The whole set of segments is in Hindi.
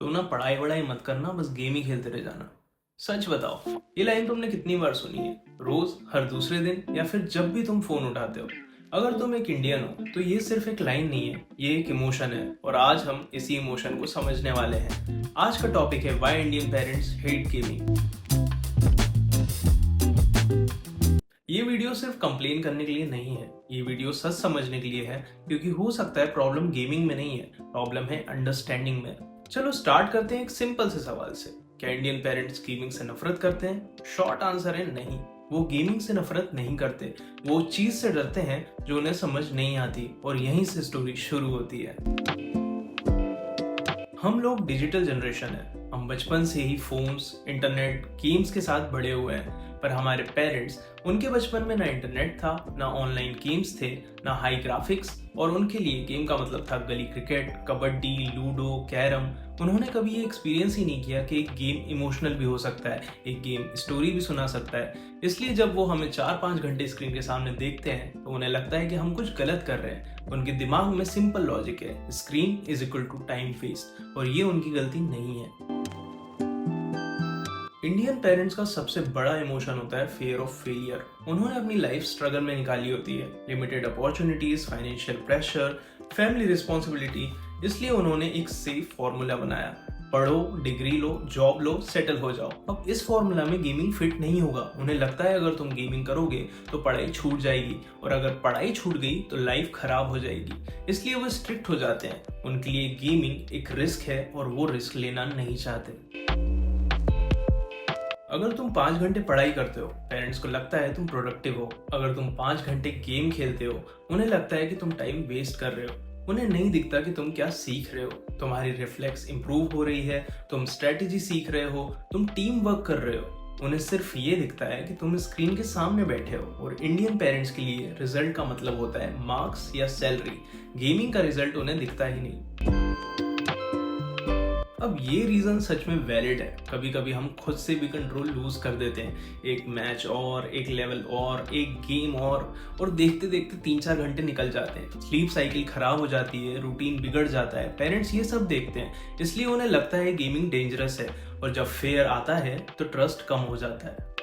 तुम ना पढ़ाई वढ़ाई मत करना, बस गेम ही खेलते रह जाना। सच बताओ, ये लाइन तुमने कितनी बार सुनी है? रोज, हर दूसरे दिन, या फिर जब भी तुम फोन उठाते हो? अगर तुम एक इंडियन हो तो ये सिर्फ एक लाइन नहीं है, ये एक इमोशन है। और आज हम इसी इमोशन को समझने वाले हैं। आज का टॉपिक है why Indian parents hate gaming. ये वीडियो सिर्फ कंप्लेन करने के लिए नहीं है, ये वीडियो सच समझने के लिए है, क्योंकि हो सकता है प्रॉब्लम गेमिंग में नहीं है, प्रॉब्लम है अंडरस्टैंडिंग में। चलो स्टार्ट करते हैं एक सिंपल से सवाल से। क्या इंडियन पेरेंट्स गेमिंग से नफरत करते हैं? शॉर्ट आंसर है नहीं। वो गेमिंग से नफरत नहीं करते, वो चीज से डरते हैं जो उन्हें समझ नहीं आती, और यहीं से स्टोरी शुरू होती है। हम लोग डिजिटल जनरेशन है, हम बचपन से ही फोन्स, इंटरनेट, गेम्स के साथ बड़े हुए हैं। पर हमारे पेरेंट्स, उनके बचपन में ना इंटरनेट था, ना ऑनलाइन गेम्स थे, ना हाई ग्राफिक्स, और उनके लिए गेम का मतलब था गली क्रिकेट, कबड्डी, लूडो, कैरम। उन्होंने कभी ये एक्सपीरियंस ही नहीं किया कि एक गेम इमोशनल भी हो सकता है, एक गेम स्टोरी भी सुना सकता है। इसलिए जब वो हमें 4-5 घंटे स्क्रीन के सामने देखते हैं तो उन्हें लगता है कि हम कुछ गलत कर रहे हैं। उनके दिमाग में सिंपल लॉजिक है, screen is equal to time waste, और ये उनकी गलती नहीं है। इंडियन पेरेंट्स का सबसे बड़ा इमोशन होता है फियर ऑफ फेलियर। उन्होंने अपनी लाइफ स्ट्रगल में निकाली होती है, limited opportunities, financial pressure, family responsibility. इसलिए उन्होंने एक सेफ फॉर्मूला बनाया, पढ़ो, डिग्री लो, जॉब लो, सेटल हो जाओ। अब इस फॉर्मूला में गेमिंग फिट नहीं होगा। उन्हें लगता है अगर तुम गेमिंग करोगे तो पढ़ाई छूट जाएगी, और अगर पढ़ाई छूट गई तो लाइफ खराब हो जाएगी। इसलिए वो स्ट्रिक्ट हो जाते हैं। उनके लिए गेमिंग एक रिस्क है, और वो रिस्क लेना नहीं चाहते। अगर तुम 5 घंटे पढ़ाई करते हो, पेरेंट्स को लगता है तुम प्रोडक्टिव हो। अगर तुम 5 घंटे गेम खेलते हो, उन्हें लगता है कि तुम टाइम वेस्ट कर रहे हो। उन्हें नहीं दिखता कि तुम क्या सीख रहे हो। तुम्हारी रिफ्लेक्स इंप्रूव हो रही है, तुम स्ट्रेटेजी सीख रहे हो, तुम टीम वर्क कर रहे हो। उन्हें सिर्फ ये दिखता है कि तुम स्क्रीन के सामने बैठे हो। और इंडियन पेरेंट्स के लिए रिजल्ट का मतलब होता है मार्क्स या सैलरी। गेमिंग का रिजल्ट उन्हें दिखता ही नहीं। अब ये रीजन सच में वैलिड है। कभी कभी हम खुद से भी कंट्रोल लूज कर देते हैं। एक मैच और, एक लेवल और, एक गेम और देखते देखते 3-4 घंटे निकल जाते हैं। स्लीप साइकिल खराब हो जाती है, रूटीन बिगड़ जाता है। पेरेंट्स ये सब देखते हैं, इसलिए उन्हें लगता है गेमिंग डेंजरस है। और जब फेयर आता है तो ट्रस्ट कम हो जाता है।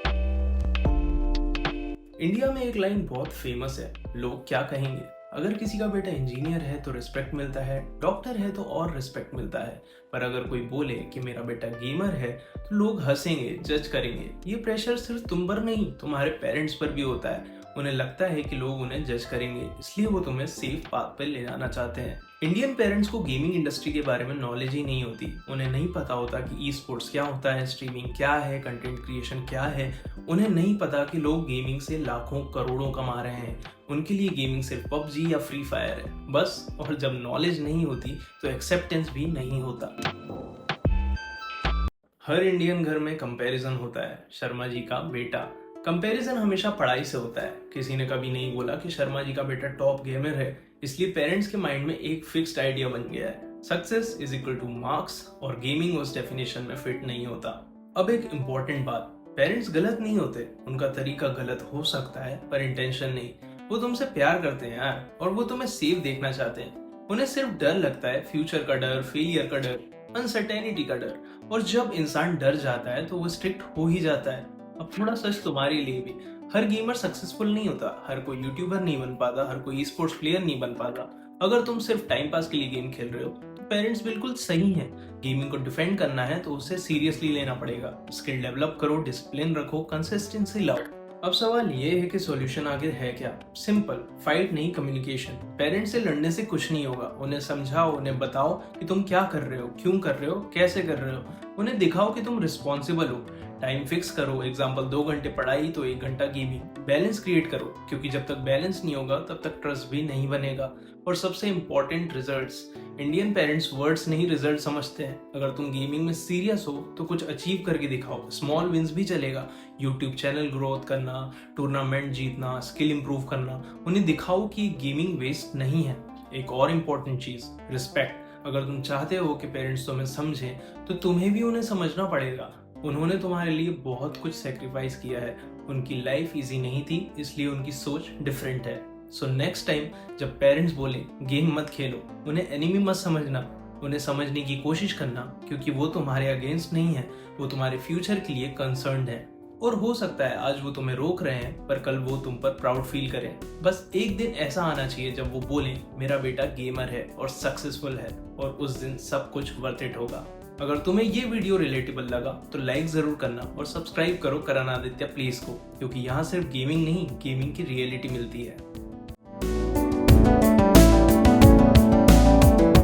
इंडिया में एक लाइन बहुत फेमस है, लोग क्या कहेंगे। अगर किसी का बेटा इंजीनियर है तो रिस्पेक्ट मिलता है, डॉक्टर है तो और रिस्पेक्ट मिलता है। पर अगर कोई बोले कि मेरा बेटा गेमर है तो लोग हंसेंगे, जज करेंगे। ये प्रेशर सिर्फ तुम पर नहीं, तुम्हारे पेरेंट्स पर भी होता है। उन्हें लगता है कि लोग उन्हें जज करेंगे, इसलिए वो तुम्हें सेफ पाथ पर ले जाना चाहते हैं। इंडियन पेरेंट्स को गेमिंग इंडस्ट्री के बारे में नॉलेज ही नहीं होती। उन्हें नहीं पता होता कि ई स्पोर्ट्स क्या होता है, स्ट्रीमिंग क्या है, कंटेंट क्रिएशन क्या है। उन्हें नहीं पता कि लोग गेमिंग से लाखों करोड़ों कमा रहे हैं। उनके लिए गेमिंग सिर्फ पबजी या फ्री फायर है बस। और जब नॉलेज नहीं होती तो एक्सेप्टेंस भी नहीं होता। हर इंडियन घर में कंपैरिजन होता है। शर्मा जी का बेटा, कंपैरिजन हमेशा पढ़ाई से होता है। किसी ने कभी नहीं बोला कि शर्मा जी का बेटा टॉप गेमर है, इसलिए पेरेंट्स के माइंड में एक फिक्स्ड आइडिया बन गया है, success is equal two marks, और गेमिंग उस डेफिनेशन में फिट नहीं होता। अब एक इम्पोर्टेंट बात, पेरेंट्स गलत नहीं होते, उनका तरीका गलत हो सकता है पर इंटेंशन नहीं। वो तुमसे प्यार करते हैं यार, और वो तुम्हें सेफ देखना चाहते हैं। उन्हें सिर्फ डर लगता है, फ्यूचर का डर, फेलियर का डर, अनसर्टेनिटी का डर। और जब इंसान डर जाता है तो वो स्ट्रिक्ट हो ही जाता है। अब थोड़ा सच तुम्हारे लिए भी, हर गेमर सक्सेसफुल नहीं होता, हर कोई यूट्यूबर नहीं बन पाता, हर कोई स्पोर्ट्स प्लेयर नहीं बन पाता। अगर तुम सिर्फ टाइम पास के लिए गेम खेल रहे हो तो पेरेंट्स बिल्कुल सही हैं। गेमिंग को डिफेंड करना है तो उसे सीरियसली लेना पड़ेगा। स्किल डेवलप करो, डिसिप्लिन रखो, कंसिस्टेंसी लाओ। अब सवाल ये है कि सॉल्यूशन आगे है क्या? सिंपल, फाइट नहीं, कम्युनिकेशन। पेरेंट्स से लड़ने से कुछ नहीं होगा। उन्हें समझाओ, उन्हें बताओ कि तुम क्या कर रहे हो, क्यों कर रहे हो, कैसे कर रहे हो। उन्हें दिखाओ कि तुम रिस्पॉन्सिबल हो। टाइम फिक्स करो, एग्जाम्पल 2 घंटे पढ़ाई तो 1 घंटा गेमिंग। बैलेंस क्रिएट करो, क्योंकि जब तक बैलेंस नहीं होगा तब तक ट्रस्ट भी नहीं बनेगा। और सबसे important, results. Indian parents words नहीं, रिजल्ट समझते हैं। अगर तुम गेमिंग में सीरियस हो तो कुछ अचीव करके दिखाओ, स्मॉल विंस भी चलेगा। यूट्यूब चैनल ग्रोथ करना, टूर्नामेंट जीतना, स्किल इंप्रूव करना। उन्हें दिखाओ कि गेमिंग वेस्ट नहीं है। एक और इम्पोर्टेंट चीज, रिस्पेक्ट। अगर तुम चाहते हो कि पेरेंट्स तुम्हें समझें तो तुम्हें भी उन्हें समझना पड़ेगा। उन्होंने तुम्हारे लिए बहुत कुछ सेक्रीफाइस किया है। उनकी लाइफ इजी नहीं थी, इसलिए उनकी सोच डिफरेंट है। सो नेक्स्ट टाइम जब पेरेंट्स बोले गेम मत खेलो, उन्हें एनिमी मत समझना। उन्हें समझने की कोशिश करना, क्योंकि वो तुम्हारे अगेंस्ट नहीं है, वो तुम्हारे फ्यूचर के लिए कंसर्न्ड है। और हो सकता है आज वो तुम्हें रोक रहे हैं, पर कल वो तुम पर प्राउड फील करें। बस एक दिन ऐसा आना चाहिए जब वो बोलें मेरा बेटा गेमर है और सक्सेसफुल है, और उस दिन सब कुछ वर्थ इट होगा। अगर तुम्हें ये वीडियो रिलेटेबल लगा तो लाइक जरूर करना और सब्सक्राइब करो करण आदित्य प्लीज को, क्योंकि यहाँ सिर्फ गेमिंग नहीं, गेमिंग की रियलिटी मिलती है।